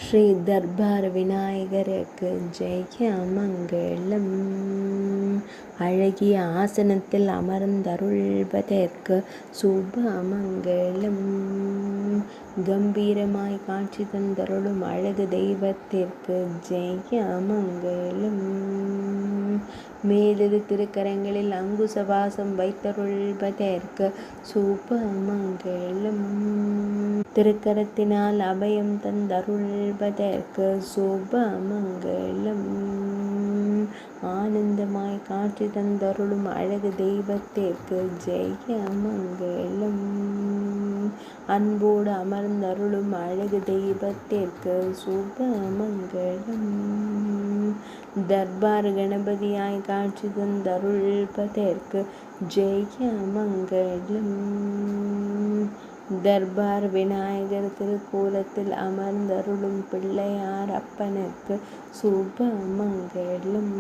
ஸ்ரீ தர்பார் விநாயகருக்கு ஜெய மங்களம். அழகிய ஆசனத்தில் அமர்ந்தருள்வதற்கு சுப மங்களம். கம்பீரமாய் காட்சி தந்தருளும் அழகு தெய்வத்திற்கு ஜெய மங்களம். மேலிரு திருக்கரங்களில் அங்குசவாசம் வைத்தருள்வதற்கு சுப மங்களம். திருக்கரத்தினால் அபயம் தந்தருள்வதற்கு சுப மங்களம். ஆனந்தமாய் காட்சி தந்தருளும் அழகு தெய்வத்திற்கு ஜெய மங்களம். அன்போடு அமர்ந்தருளும் அழகு தெய்வத்திற்கு சுப மங்களம். தர்பார் கணபதியாய் காட்சி தந்தருள்வதற்கு ஜெய மங்களம். தர்பார் விநாயகர் திருக்கோலத்தில் அமர்ந்தருளும் பிள்ளையார் அப்பனுக்கு சுப மங்களம்.